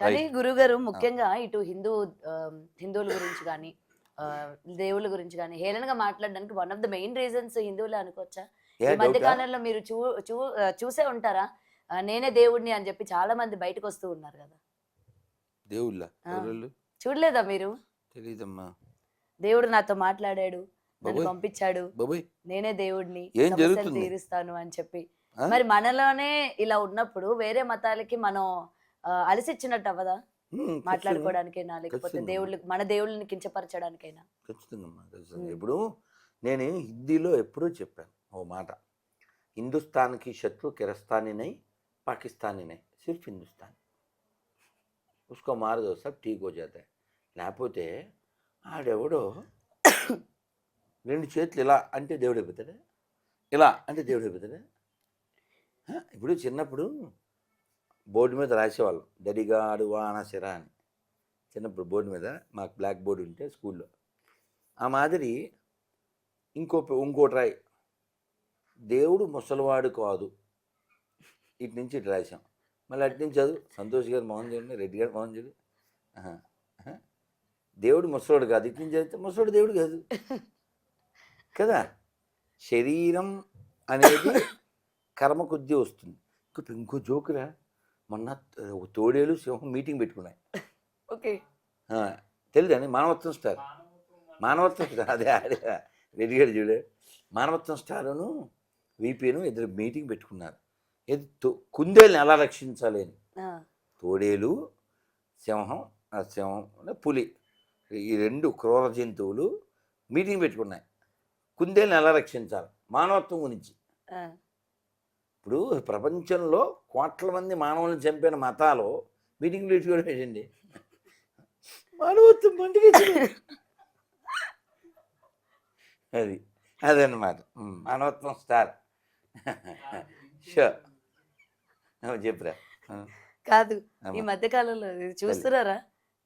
కానీ రైట్. గురువుగారు ఆ! ముఖ్యంగా ఇటు హిందువుల గురించి గాని, దేవుళ్ళ గురించి గాని హేళనగా మాట్లాడడానికి one of the main reasons హిందువులే అనుకోవచ్చా? ఈ మధ్య డౌటా? కాలంలో మీరు చూ చూ చూసే ఉంటారా? నేనే దేవుడిని అని చెప్పి చాలా మంది బయటకొస్తూ ఉన్నారు గదా! దేవుళ్ళా? ఆ! ఎవరోళ్ళు? చూడలేదా మీరు? తెలీదమ్మా. దేవుడు నాతో మాట్లాడాడు. నన్ను బాబోయ్! పంపించాడు. బాబోయ్! నేనే దేవుడిని. ఏం సమస్యలు జరుగుతుంది? తీరుస్తాను అని చెప్పి. ఆ! మరి మనలోనే ఇలా ఉన్నప్పుడు వేరే మతాలకి మనం అలసిచ్చినట్టు అవ్వదా? ఖచ్చితంగా. మాట్లాడుకోవడానికైనా, లేకపోతే ఖచ్చితంగమ్మా. మన దేవుళ్ళని కించపరచడానికైనా? ఖచ్చితంగమ్మా. ఖచ్చితంగా. హ్మ్. ఇప్పుడు నేను హిందీలో ఎప్పుడూ చెప్పాను ఓ మాట. హిందుస్తాన్ కి శత్రు కిరస్తానీ నహీ, పాకిస్తానీ నహీ, సిర్ఫ్ హిందుస్తాన్. ఉస్కో మార్ దో సబ్ ఠీక్ హో జాతా హై. లేపోతే ఆడెవడో 2 చేతులు ఇలా అంటే దేవుడైపోతాడా? ఇలా అంటే దేవుడైపోతాడా? ఇప్పుడు చిన్నప్పుడు బోర్డు మీద రాసేవాళ్ళం. దడిగాడు వానసిరా అని. చిన్నప్పుడు బోర్డు మీద మాకు బ్లాక్ బోర్డ్ ఉంటే స్కూల్లో. ఆ మాదిరి ఇంకోటి రాయి. దేవుడు ముసలివాడు కాదు. ఇటు నుంచి ఇటు రాసాం. మళ్ళీ అటు నుంచి చదువు. సంతోష్ గారు మొహం చూడండి, రెడ్డి గారు మొహం చూడు. ఆహా! ఆహా! దేవుడు ముసలోడు కాదు. ఇటు నుంచి చదివితే ముసలోడు దేవుడు కాదు. కదా! శరీరం అనేది కర్మ కొద్దీ వస్తుంది. ఇంకో జోకురా మొన్న తోడేలు, సింహం మీటింగ్ పెట్టుకున్నాయి. ఓకే. తెలీదండి మానవత్వం స్టార్. మానవత్వం స్టార్ అదే రెడ్డి గారు చూడు. మానవత్వం స్టారును వీపీను ఇద్దరు మీటింగ్ పెట్టుకున్నారు. ఏది కుందేలుని ఎలా రక్షించాలి అని. ఆ! తోడేలు, సింహం పులి ఈ 2 క్రూర జంతువులు మీటింగ్ పెట్టుకున్నాయి. కుందేలుని ఎలా రక్షించాలి మానవత్వం గురించి. ఆ! ఇప్పుడు ప్రపంచంలో కోట్ల మంది మానవులను చంపిన మతాలు మీటింగ్ పెట్టుకోవడం ఏంటండి? మానవత్వం పండుగ అది అదనమాట. మానవత్వం స్టార్. షో చెప్పురా. కాదు. ఈ అమ్మా మధ్య కాలంలో ఇది తల్లి. చూస్తున్నారా?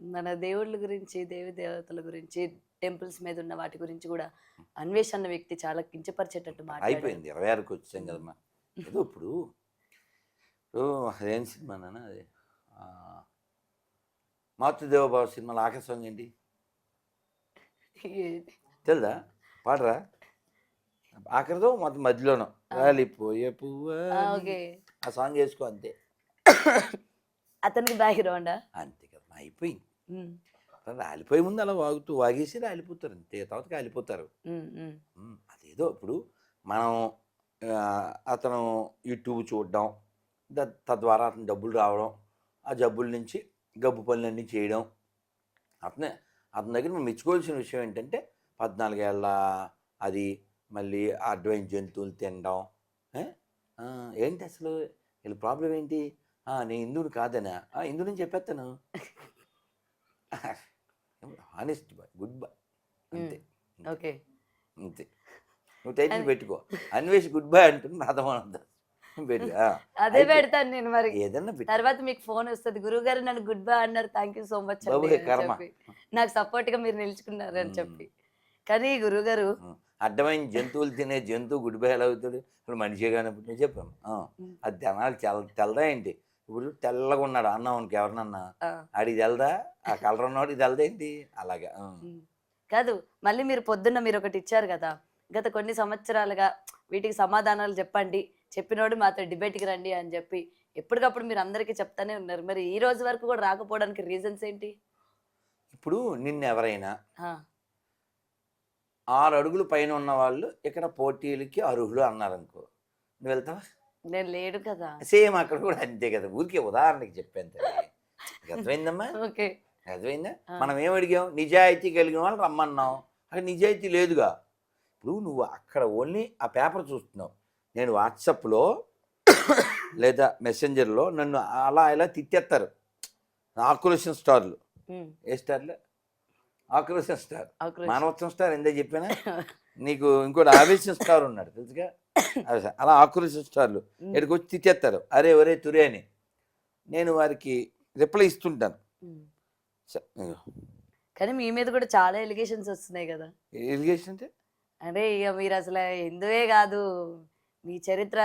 మన దేవుళ్ళ గురించి, దేవి దేవతల గురించి, టెంపుల్స్ మీద ఉన్న వాటి గురించి గూడా అన్వేష్ అన్న వ్యక్తి చాలా కించపరిచేటట్టు మాట్లాడారు. అయిపోయింది 26కి వచ్చాం కదమ్మా. ఏదో ఇప్పుడు అదేం సినిమా నాన్న అది మాతృదేవోభవ సినిమాలో ఆఖరి సాంగ్ ఏంటి తెలుదా? పాడరా ఆఖరితో మొత్తం మధ్యలోనో రాలిపోయే పువ్వా ఓకే. ఆ సాంగ్ వేసుకో అంతే. అతనికి బ్యాక్‌గ్రౌండా? అంతే కదా అయిపోయింది. రాలిపోయే ముందు అలా వాగేసి రాలిపోతారు అంతే. తర్వాత కాలిపోతారు. అదేదో ఇప్పుడు మనం అతను యూట్యూబ్ చూడడం తద్వారా అతను డబ్బులు రావడం, ఆ జబ్బుల నుంచి గబ్బు పనులన్నీ చేయడం. అతని దగ్గర మనం మెచ్చుకోవాల్సిన విషయం ఏంటంటే 14 ఏళ్ళ అది మళ్ళీ అడ్వైన్ జంతువులు తినడం. ఏంటి అసలు వీళ్ళ ప్రాబ్లం ఏంటి? నేను హిందువుని కాదనా? హిందువుని చెప్పేస్తాను. హానెస్ట్ బాయ్, గుడ్ బాయ్ అంతే. ఓకే. అంతే. నువ్వు టైటిల్ పెట్టుకో. అన్వేష్ గుడ్ బాయ్ అంటుంది నాదమానంద అదే పెడతాను నేను మరి. ఏదన్నా తర్వాత మీకు ఫోన్ వస్తది. గురువుగారు నన్ను గుడ్ బై అన్నారు. థాంక్ యూ సో మచ్ అండి బాబోయ్ అని కర్మ. చెప్పి. నాకు సపోర్ట్‌గా మీరు నిలుచుకున్నారు అని చెప్పి. కానీ గురువుగారు అడ్డమైన జంతువులు తినే జంతువు గుడ్ బై ఎలా అవుతాడు? ఇప్పుడు మనిషే కానప్పుడు నేను చెప్పాను. అది జనాలు తెల్లదా ఏంటి? ఇప్పుడు తెల్లగా ఉన్నాడు అన్నాం అనుకో ఎవరినన్నా, ఆడికి తెలదా? ఆ కలర్ ఉన్నవాడికి తెలదా ఏంటి? అలాగా. కాదు. మళ్ళీ మీరు పొద్దున్న మీరొకటి ఇచ్చారు గదా! గత కొన్ని సంవత్సరాలుగా వీటికి సమాధానాలు చెప్పండి. చెప్పినోడు మాతో డిబేట్‌కి రండి అని చెప్పి ఎప్పటికప్పుడు మీరు అందరికీ చెప్తానే ఉన్నారు. మరి ఈ రోజు వరకు కూడా రాకపోవడానికి రీజన్స్ ఏంటి? ఇప్పుడు నిన్నెవరైనా ఆ! 6 అడుగులు పైన ఉన్న వాళ్ళు ఇక్కడ పోటీలకి అర్హులు అన్నారనుకో, నువ్వు వెళ్తావా? నేను లేడు కదా! సేమ్ అక్కడ కూడా అంతే కదా. ఊరికే ఉదాహరణకి చెప్పాను తల్లి. నీకు అర్థమైందమ్మా? ఓకే. అర్థమైందా? ఆ! మనం ఏం అడిగాం? నిజాయితీ కలిగిన వాళ్ళు రమ్మన్నాం. అక్కడ నిజాయితీ లేదుగా. ఇప్పుడు నువ్వు అక్కడ ఓన్లీ ఆ పేపర్ చూస్తున్నావు. నేను వాట్సాప్లో లేదా మెసెంజర్లో నన్ను అలా ఇలా తిట్టేస్తారు ఆక్రోషన్ స్టార్లు. ఏ స్టార్లు? ఆక్రోషన్ స్టార్. మానవత్వం స్టార్ ఎందే చెప్పానా నీకు? ఇంకోటి ఆవేశం స్టార్ ఉన్నాడు తెలుసుగా. అలా ఆక్రోషన్ స్టార్లు ఇక్కడికి వచ్చి తిట్టేస్తారు. అరే ఒరే తురే అని. నేను వారికి రిప్లై ఇస్తుంటాను. కానీ మీ మీద కూడా చాలా ఎలిగేషన్స్ వస్తున్నాయి కదా. ఎలిగేషన్ అంటే అంటే ఇక మీరు అసలు హిందువే కాదు, మీ చరిత్ర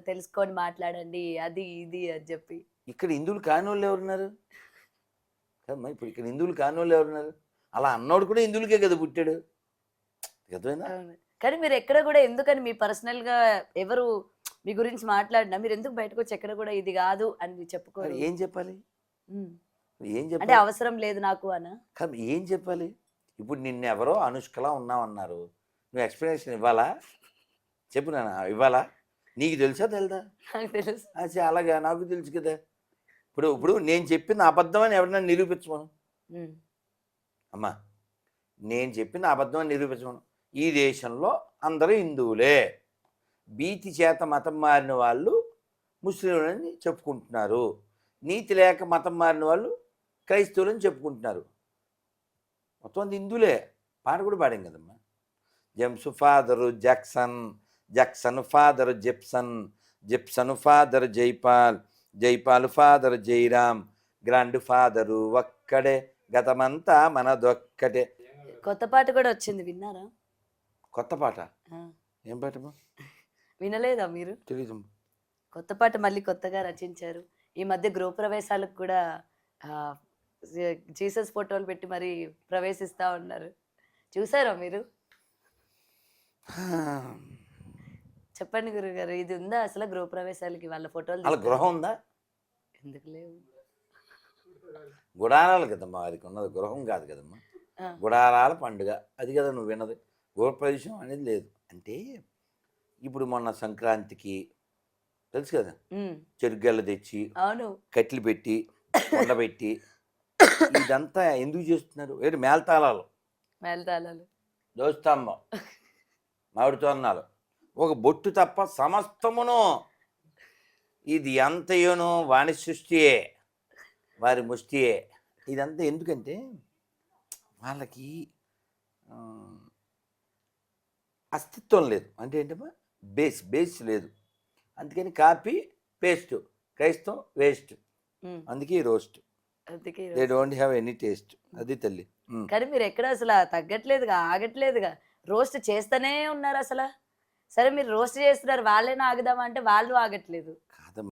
తెలుసుకొని మాట్లాడండి అది ఇది అని చెప్పి. ఇక్కడ హిందువులు కాని వాళ్ళు ఎవరున్నారు? కదమ్మా ఇప్పుడు ఇక్కడ హిందువులు కాని వాళ్ళు ఎవరున్నారు? అలా అన్నోడు కూడా హిందువులకే కదా పుట్టాడు. అర్థమైందా? అవును. కానీ మీరు ఎక్కడ కూడా ఎందుకని మీ పర్సనల్ గా ఎవరు మీ గురించి మాట్లాడినా మీరు ఎందుకు బయటకు వచ్చి ఎక్కడ కూడా ఇది కాదు అని మరి చెప్పుకోరు? ఏం చెప్పాలి? ఉమ్. ఏం అంటే చెప్పాలి? అవసరం లేదు నాకు అనా? కానీ ఏం చెప్పాలి? ఇప్పుడు నిన్నెవరో అనుష్కలా ఉన్నావన్నారు. నువ్వు ఎక్స్ప్లెనేషన్ ఇవ్వాలా? చెప్పు నాన్న, ఇవ్వాలా? నీకు తెలుసా తెలదా? నాకు తెలుసు. అలాగా నాకు తెలుసు కదా. ఇప్పుడు ఇప్పుడు నేను చెప్పింది అబద్ధం అని ఎవరైనా నిరూపించమను. ఉమ్. అమ్మా, నేను చెప్పింది అబద్ధం అని నిరూపించమను. ఈ దేశంలో అందరూ హిందువులే. భీతి చేత మతం మారిన వాళ్ళు ముస్లింలని చెప్పుకుంటున్నారు. నీతి లేక మతం మారిన వాళ్ళు క్రైస్తవులని చెప్పుకుంటున్నారు. మొత్తం అంది హిందువులే. పాట కూడా పాడాం కదమ్మా. James father Jackson, Jackson father Gibson, Gibson father Jaipal, Jaipal father Jairam, grand father ఒక్కడే, గతమంతా మనదొక్కటే. కొత్త పాట కూడా వచ్చింది, విన్నారా? కొత్త పాట? ఆ. ఏం పాటమ్మా? వినలేదా మీరు? తెలీదు. కొత్త పాట మళ్ళీ కొత్తగా రచించారు. ఈ మధ్య గృహప్రవేశాలకు కూడా జీసస్ ఫోటోలు పెట్టి మరి ప్రవేశిస్తా ఉన్నారు. చూసారా మీరు? చెప్పండి గురుగారు, ఇది ఉందా అసలు గృహప్రవేశాలకి వాళ్ళ ఫోటోలు వాళ్ళ తీస్తారు? గృహం ఉందా? ఎందుకు లేవు? గుడారాలు కదమ్మా, వారికి ఉన్నది గృహం కాదు కదమ్మా. ఆ. గుడారాల పండుగ అది కదా నువ్వు విన్నది. గృహప్రవేశం అనేది లేదు. అంటే ఇప్పుడు మొన్న సంక్రాంతికి తెలుసు కదా, ఉమ్. చెరుగల్ల తెచ్చి అవును. కట్లు పెట్టి కొండబెట్టి ఇదంతా ఎందుకు చేస్తున్నారు? ఏంటి మేళతాళాలు, మేళతాళాలు, దోస్తాంబం, మామిడి తోరణాలు, ఒక బొట్టు తప్ప సమస్తమును ఇది అంతయును వాణి సృష్టియే, వారి ముష్టియే. ఇదంతా ఎందుకంటే వాళ్ళకి ఆ, అస్తిత్వం లేదు. అంటే ఏంటమ్మా, బేస్ లేదు. అందుకని కాపీ పేస్ట్, క్రైస్తవం వేస్ట్. ఉమ్. అందుకే ఈ రోస్ట్. అందుకే they don't have any taste. అది తల్లి. కానీ మీరు ఎక్కడ అసలు తగ్గట్లేదుగా, ఆగట్లేదుగా, రోస్ట్ చేస్తూనే ఉన్నారు అసలు. సరే మీరు రోస్ట్ చేస్తున్నారు, వాళ్ళైనా ఆగుదామా అంటే వాళ్ళు ఆగట్లేదు. కాదమ్మా.